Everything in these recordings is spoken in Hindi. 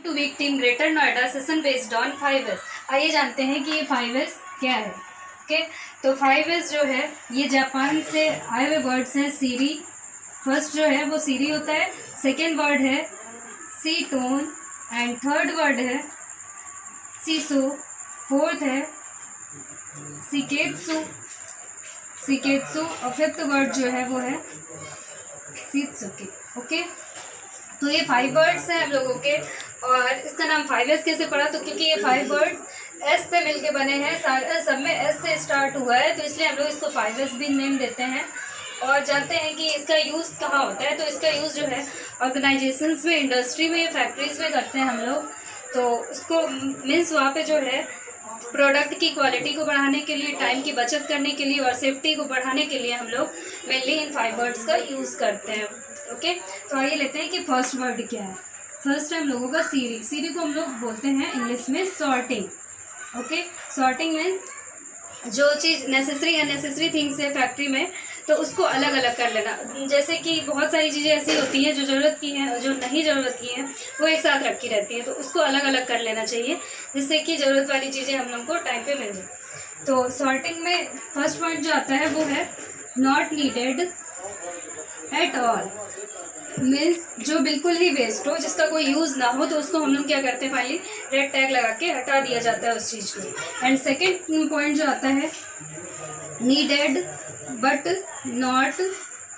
To week team Greater Noida session based on 5S। आइए जानते हैं कि ये 5S क्या है। ओके, तो 5S जो है ये जापान से आए हुए वर्ड्स हैं। सीरी फर्स्ट जो है वो सीरी होता है, सेकेंड वर्ड है सीटोन एंड थर्ड वर्ड है सीसो, फोर्थ है सिकेत्सु और फिफ्थ वर्ड जो है वो है सीत्सुके। ओके, तो ये 5 वर्ड्स हैं हम लोगों के, और इसका नाम 5S कैसे पड़ा, तो क्योंकि ये 5 वर्ड्स एस से मिलके बने हैं, सब में एस से स्टार्ट हुआ है, तो इसलिए हम लोग इसको 5S भी नेम देते हैं। और जानते हैं कि इसका यूज़ कहाँ होता है, तो इसका यूज़ जो है ऑर्गेनाइजेशंस में, इंडस्ट्री में, फैक्ट्रीज में करते हैं हम लोग। तो इसको मीन्स वहाँ पे जो है प्रोडक्ट की क्वालिटी को बढ़ाने के लिए, टाइम की बचत करने के लिए और सेफ्टी को बढ़ाने के लिए हम लोग मेनली इन 5 वर्ड्स का यूज़ करते हैं। ओके, तो आइए लेते हैं कि फर्स्ट वर्ड क्या है। फर्स्ट है हम लोगों का सीरी। सीरी को हम लोग बोलते हैं इंग्लिश में सॉर्टिंग। ओके, सॉर्टिंग मीन्स जो चीज़ नेसेसरी अननेसेसरी थिंग्स है फैक्ट्री में, तो उसको अलग अलग कर लेना। जैसे कि बहुत सारी चीज़ें ऐसी होती हैं जो ज़रूरत की हैं और जो नहीं ज़रूरत की हैं वो एक साथ रखी रहती है, तो उसको अलग अलग कर लेना चाहिए जिससे कि ज़रूरत वाली चीज़ें हम लोग को टाइम पे मिल जाए। तो सॉर्टिंग में फर्स्ट पॉइंट जो आता है वो है not needed at all, means जो बिल्कुल ही वेस्ट हो, जिसका कोई यूज़ ना हो, तो उसको हम लोग क्या करते हैं, फाइनली रेड टैग लगा के हटा दिया जाता है उस चीज़ को। एंड सेकेंड पॉइंट जो आता है needed but not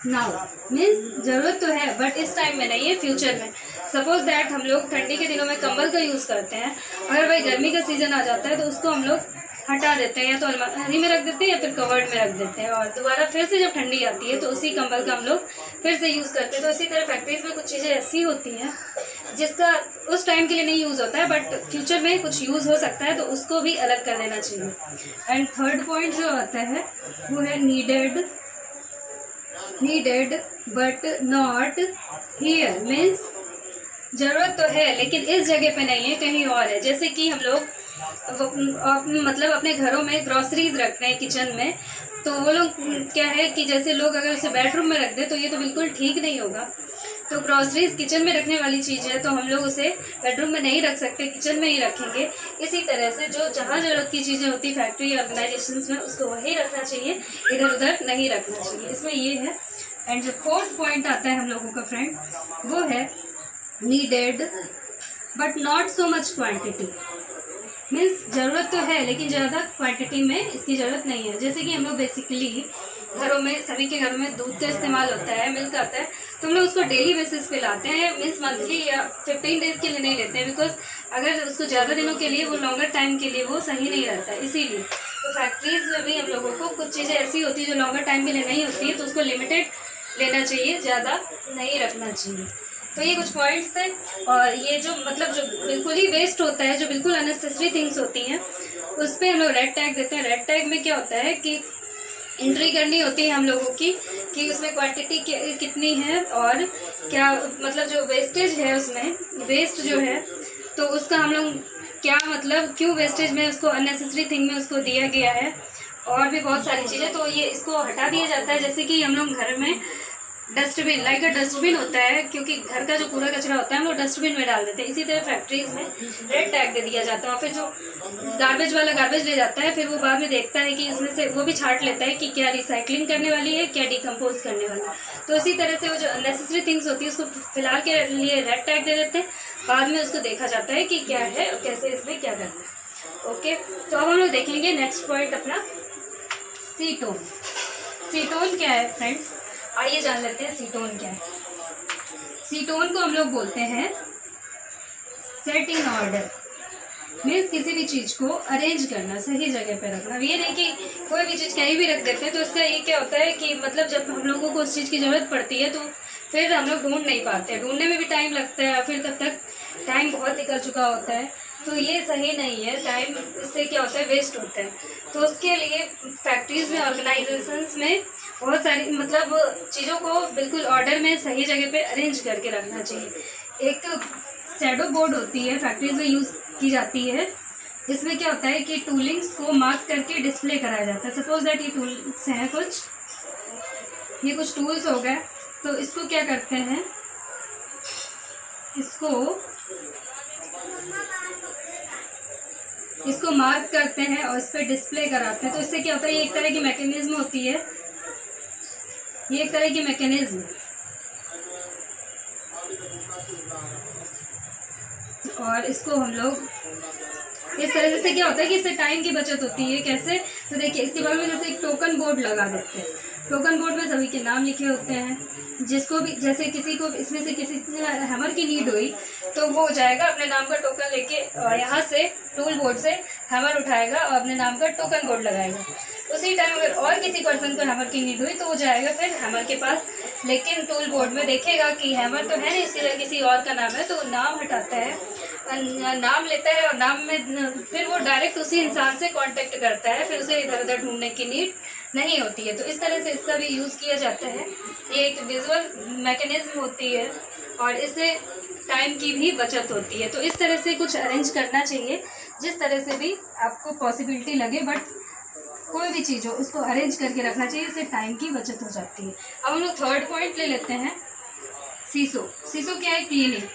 now, means ज़रूरत तो है बट इस टाइम में नहीं है, फ्यूचर में। सपोज दैट हम लोग ठंडी के दिनों में कंबल का यूज़ करते हैं, अगर भाई गर्मी का सीज़न आ जाता है तो उसको हम लोग हटा देते हैं, या तो अलमारी में रख देते हैं या फिर कवर्ड में रख देते हैं, और दोबारा फिर से जब ठंडी आती है तो उसी कंबल का हम लोग फिर से यूज़ करते हैं। तो इसी तरह फैक्ट्रीज में कुछ चीज़ें ऐसी होती हैं जिसका उस टाइम के लिए नहीं यूज़ होता है बट फ्यूचर में कुछ यूज़ हो सकता है, तो उसको भी अलग कर देना चाहिए। एंड थर्ड पॉइंट जो आता है वो है needed but not here, means ज़रूरत तो है लेकिन इस जगह पे नहीं है, कहीं और है। जैसे कि हम लोग मतलब अपने घरों में ग्रॉसरीज रखते हैं किचन में, तो वो लोग क्या है कि जैसे लोग अगर उसे बेडरूम में रख दे तो ये तो बिल्कुल ठीक नहीं होगा। तो ग्रॉसरीज किचन में रखने वाली चीज़ है, तो हम लोग उसे बेडरूम में नहीं रख सकते, किचन में ही रखेंगे। इसी तरह से जो जहाँ ज़रूरत की चीज़ें होती फैक्ट्री ऑर्गेनाइजेशंस में, उसको वहीं रखना चाहिए, इधर उधर नहीं रखना चाहिए। इसमें ये है। एंड जो फोर्थ पॉइंट आता है हम लोगों का फ्रेंड वो है needed but not so much quantity, means ज़रूरत तो है लेकिन ज़्यादा क्वांटिटी में इसकी ज़रूरत नहीं है। जैसे कि हम लोग बेसिकली घरों में, सभी के घरों में दूध का इस्तेमाल होता है, मिल्क आता है, तो हम लोग उसको डेली बेसिस पे लाते हैं, मीन्स मंथली या 15 डेज़ के लिए नहीं लेते हैं, बिकॉज अगर उसको ज़्यादा दिनों के लिए, वो लॉन्गर टाइम के लिए वो सही नहीं रहता है। इसीलिए तो फैक्ट्रीज में भी हम लोगों को कुछ चीज़ें ऐसी होती है जो लॉन्गर टाइम के लिए नहीं होती है, तो उसको लिमिटेड लेना चाहिए, ज़्यादा नहीं रखना चाहिए। तो ये कुछ पॉइंट्स थे। और ये जो मतलब जो बिल्कुल ही वेस्ट होता है, जो बिल्कुल अननेसेसरी थिंग्स होती हैं, उस पर हम लोग रेड टैग देते हैं। रेड टैग में क्या होता है कि एंट्री करनी होती है हम लोगों की कि उसमें क्वांटिटी कितनी है और क्या, मतलब जो वेस्टेज है उसमें, वेस्ट जो है तो उसका हम लोग क्या मतलब क्यों वेस्टेज में उसको अननेसेसरी थिंग में उसको दिया गया है, और भी बहुत सारी चीज़ें, तो ये इसको हटा दिया जाता है। जैसे कि हम लोग घर में डस्टबिन, लाइक अ डस्टबिन होता है, क्योंकि घर का जो कूड़ा कचरा होता है हम लोग डस्टबिन में डाल देते हैं, इसी तरह फैक्ट्रीज में रेड टैग दे दिया जाता है। और फिर जो गार्बेज वाला गार्बेज ले जाता है, फिर वो बाद में देखता है कि इसमें से वो भी छांट लेता है कि क्या रिसाइकलिंग करने वाली है, क्या डिकम्पोज करने वाला है। तो इसी तरह से वो जो अननेसेसरी थिंग्स होती है उसको फिलहाल के लिए रेड टैग दे देते हैं, बाद में उसको देखा जाता है कि क्या है और कैसे इसमें क्या करना है। ओके, तो अब हम लोग देखेंगे नेक्स्ट पॉइंट अपना सीटोन। सीटोन क्या है फ्रेंड्स, आइए जान लेते हैं सीटोन क्या है। सीटोन को हम लोग बोलते हैं सेट इन ऑर्डर, मीन्स किसी भी चीज़ को अरेंज करना, सही जगह पे रखना। ये नहीं कि कोई भी चीज़ कहीं भी रख देते हैं, तो इसका ये क्या होता है कि मतलब जब हम लोगों को उस चीज़ की ज़रूरत पड़ती है तो फिर हम लोग ढूंढ नहीं पाते, ढूंढने में भी टाइम लगता है, फिर तब तक टाइम बहुत निकल चुका होता है, तो ये सही नहीं है। टाइम इससे क्या होता है, वेस्ट होता है। तो उसके लिए फैक्ट्रीज में, ऑर्गेनाइजेशंस में बहुत सारी मतलब चीज़ों को बिल्कुल ऑर्डर में सही जगह पे अरेंज करके रखना चाहिए। एक शैडो बोर्ड होती है, फैक्ट्रीज में यूज़ की जाती है। इसमें क्या होता है कि टूलिंग्स को मार्क करके डिस्प्ले कराया जाता है। सपोज दैट ये टूल्स हैं कुछ, ये कुछ टूल्स हो गए, तो इसको क्या करते हैं, इसको इसको मार्क करते हैं और इस पर डिस्प्ले कराते हैं। तो इससे क्या होता है, ये एक तरह की मैकेनिज्म होती है, ये एक तरह की मैकेनिज्म। और इसको हम लोग इस तरह से क्या होता है कि इससे टाइम की बचत होती है। कैसे, तो देखिए इसके बाद में जैसे एक टोकन बोर्ड लगा देते हैं। टोकन बोर्ड में सभी के नाम लिखे होते हैं। जिसको भी, जैसे किसी को इसमें से किसी हैमर की नीड हुई तो वो जाएगा अपने नाम का टोकन लेके और यहाँ से टूल बोर्ड से हैमर उठाएगा और अपने नाम का टोकन बोर्ड लगाएगा। उसी टाइम अगर और किसी पर्सन को हैमर की नीड हुई तो वो जाएगा फिर हैमर के पास, लेकिन टूल बोर्ड में देखेगा कि हैमर तो है नहीं, इसके लिए किसी और का नाम है, तो नाम हटाता है, नाम लेता है और नाम में फिर वो डायरेक्ट उसी इंसान से कांटेक्ट करता है, फिर उसे इधर उधर ढूंढने की नीड नहीं होती है। तो इस तरह से इसका भी यूज़ किया जाता है। ये एक विजुअल मैकेनिज्म होती है और इससे टाइम की भी बचत होती है। तो इस तरह से कुछ अरेंज करना चाहिए, जिस तरह से भी आपको पॉसिबिलिटी लगे, बट कोई भी चीज़ हो उसको अरेंज करके रखना चाहिए, इससे टाइम की बचत हो जाती है। अब हम लोग थर्ड पॉइंट ले लेते हैं, सीसो। सीसो क्या है, क्लीनिंग।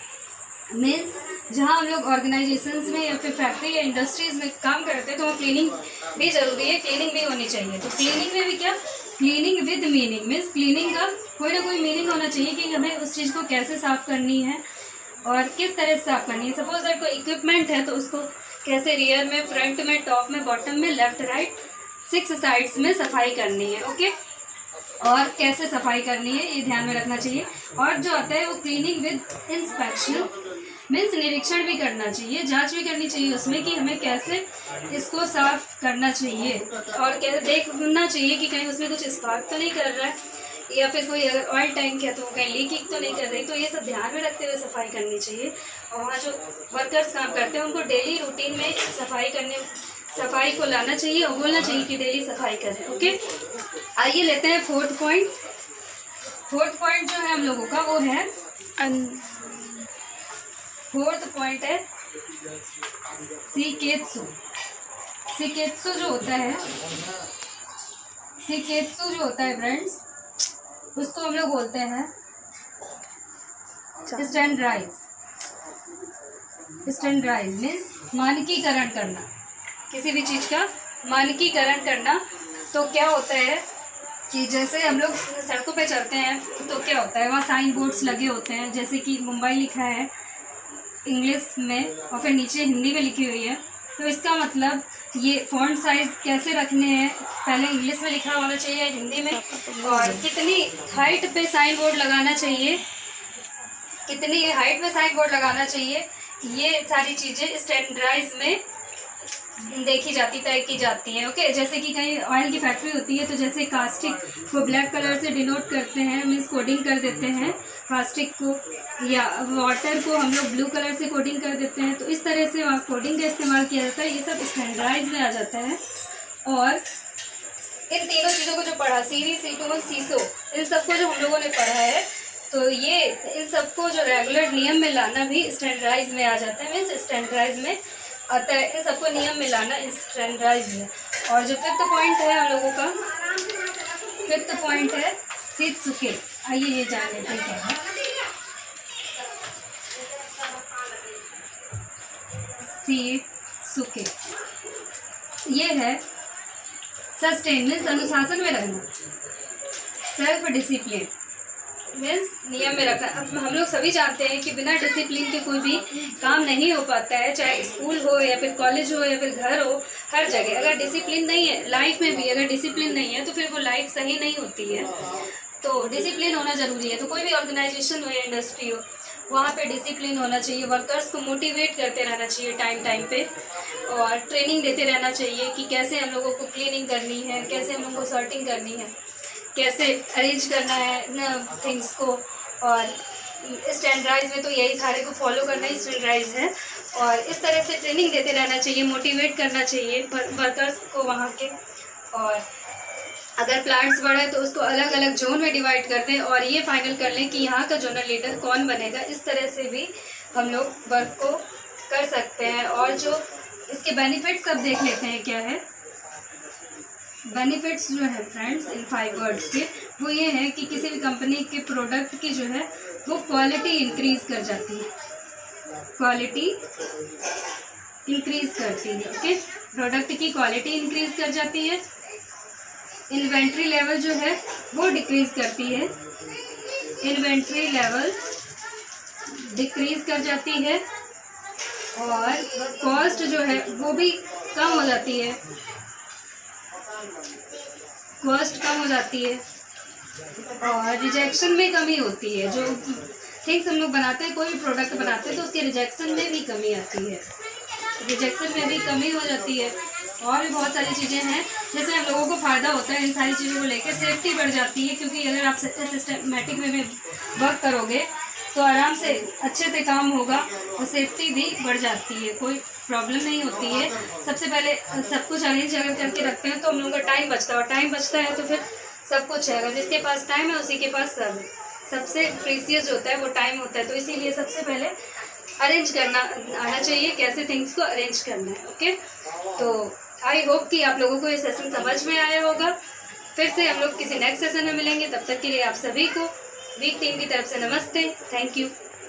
मीन्स जहाँ हम लोग ऑर्गेनाइजेशंस में या फिर फैक्ट्री या इंडस्ट्रीज में काम करते हैं तो वहाँ क्लीनिंग भी ज़रूरी है, क्लीनिंग भी होनी चाहिए। तो क्लीनिंग में भी क्या, cleaning with meaning. Means cleaning का कोई ना कोई मीनिंग होना चाहिए कि हमें उस चीज़ को कैसे साफ़ करनी है और किस तरह से साफ़ करनी है। सपोज दैट कोई इक्विपमेंट है तो उसको कैसे रियर में, फ्रंट में, टॉप में, बॉटम में, लेफ्ट राइट 6 साइड्स में सफाई करनी है, ओके। और कैसे सफाई करनी है ये ध्यान में रखना चाहिए। और जो आता है वो क्लीनिंग विद इंस्पेक्शन, मीन्स निरीक्षण भी करना चाहिए, जांच भी करनी चाहिए उसमें कि हमें कैसे इसको साफ करना चाहिए और कैसे देखना चाहिए कि कहीं उसमें कुछ स्पार्क तो नहीं कर रहा है, या फिर कोई अगर ऑयल टैंक है तो वो कहीं लीकिंग तो नहीं कर रही। तो ये सब ध्यान में रखते हुए सफाई करनी चाहिए। और वहाँ जो वर्कर्स काम करते हैं उनको डेली रूटीन में सफाई को लाना चाहिए और बोलना चाहिए कि डेली सफाई करें, ओके। आइए लेते हैं फोर्थ पॉइंट। फोर्थ पॉइंट जो है हम लोगों का वो है, फोर्थ पॉइंट है शिकेत्सु। शिकेत्सु जो होता है, शिकेत्सु जो होता है फ्रेंड्स, उसको हम लोग बोलते हैं स्टैंडर्डाइज। स्टैंडर्डाइज मीन्स मानकीकरण करना, किसी भी चीज़ का मानकीकरण करना। तो क्या होता है कि जैसे हम लोग सड़कों पे चलते हैं तो क्या होता है, वहाँ साइन बोर्ड्स लगे होते हैं, जैसे कि मुंबई लिखा है इंग्लिश में और फिर नीचे हिंदी में लिखी हुई है। तो इसका मतलब ये फॉन्ट साइज कैसे रखने हैं, पहले इंग्लिश में लिखा होना चाहिए, हिंदी में, और कितनी हाइट पे साइन बोर्ड लगाना चाहिए, कितनी हाइट पे साइन बोर्ड लगाना चाहिए, ये सारी चीज़ें स्टैंडर्डाइज में देखी जाती, तय की जाती हैं, ओके। जैसे कि कहीं ऑयल की फैक्ट्री होती है तो जैसे कास्टिक को ब्लैक कलर से डिनोट करते हैं, मीन्स कोडिंग कर देते हैं कास्टिक को, या वाटर को हम लोग ब्लू कलर से कोडिंग कर देते हैं। तो इस तरह से वहाँ कोडिंग का इस्तेमाल किया जाता है, ये सब स्टैंडर्डाइज में आ जाता है। और इन तीनों चीज़ों को जो पढ़ा, सीरी, सीटो और सीसो, इन सबको जो हम लोगों ने पढ़ा है, तो ये इन सबको जो रेगुलर नियम में लाना भी स्टैंडर्डाइज में आ जाता है, मीन्स स्टैंडर्डाइज में आता है। इन सबको नियम में लाना स्टैंडर्डाइज में। और जो फिफ्थ पॉइंट है हम लोगों का, फिफ्थ पॉइंट है शित्सुके। आइए ये जान लेते हैं क्या है शित्सुके। ये है सस्टेन मीन्स अनुशासन में रहना, सेल्फ डिसिप्लिन मीन्स नियम में रखना। अब हम लोग सभी जानते हैं कि बिना डिसिप्लिन के कोई भी काम नहीं हो पाता है, चाहे स्कूल हो या फिर कॉलेज हो या फिर घर हो, हर जगह अगर डिसिप्लिन नहीं है, लाइफ में भी अगर डिसिप्लिन नहीं है तो फिर वो लाइफ सही नहीं होती है। तो डिसिप्लिन होना ज़रूरी है। तो कोई भी ऑर्गेनाइजेशन हो या इंडस्ट्री हो, वहाँ पे डिसिप्लिन होना चाहिए। वर्कर्स को मोटिवेट करते रहना चाहिए टाइम टाइम पे, और ट्रेनिंग देते रहना चाहिए कि कैसे हम लोगों को क्लीनिंग करनी है, कैसे हम लोगों को सॉर्टिंग करनी है, कैसे अरेंज करना है थिंग्स को। और स्टैंडर्डाइज में तो यही सारे को फॉलो करना ही स्टैंडर्डाइज है। और इस तरह से ट्रेनिंग देते रहना चाहिए, मोटिवेट करना चाहिए वर्कर्स को वहाँ के। और अगर प्लांट्स बड़ा है तो उसको अलग अलग जोन में डिवाइड कर दें और ये फाइनल कर लें कि यहाँ का जोनल लीडर कौन बनेगा। इस तरह से भी हम लोग वर्क को कर सकते हैं। और जो इसके बेनिफिट्स अब देख लेते हैं क्या है। बेनिफिट्स जो है फ्रेंड्स इन 5 वर्ड्स के, वो ये है कि किसी भी कंपनी के प्रोडक्ट की जो है वो क्वालिटी इंक्रीज कर जाती है, क्वालिटी इंक्रीज करती है। ओके, प्रोडक्ट की क्वालिटी इंक्रीज कर जाती है। इन्वेंट्री लेवल जो है वो डिक्रीज करती है, इन्वेंट्री लेवल डिक्रीज कर जाती है, और कॉस्ट जो है वो भी कम हो जाती है, कॉस्ट कम हो जाती है, और रिजेक्शन में कमी होती है। जो थिंग्स हम लोग बनाते हैं, कोई भी प्रोडक्ट बनाते हैं तो उसके रिजेक्शन में भी कमी आती है, रिजेक्शन में भी कमी हो जाती है। और भी बहुत सारी चीज़ें हैं जैसे हम लोगों को फ़ायदा होता है इन सारी चीज़ों को लेकर। सेफ्टी बढ़ जाती है, क्योंकि अगर आप सिस्टमेटिक वे में वर्क करोगे तो आराम से अच्छे से काम होगा, और सेफ्टी भी बढ़ जाती है, कोई प्रॉब्लम नहीं होती है। सबसे पहले सब कुछ अरेंज अगर करके रखते हैं तो हम लोगों का टाइम बचता है, और टाइम बचता है तो फिर सब कुछ है। अगर जिसके पास टाइम है उसी के पास सब है। सबसे प्रीसियस होता है वो टाइम होता है, तो इसीलिए सबसे पहले अरेंज करना आना चाहिए, कैसे थिंग्स को अरेंज करना है। ओके, तो आई होप कि आप लोगों को ये सेशन समझ में आया होगा। फिर से हम लोग किसी नेक्स्ट सेशन में मिलेंगे, तब तक के लिए आप सभी को वीक टीम की तरफ से नमस्ते, थैंक यू।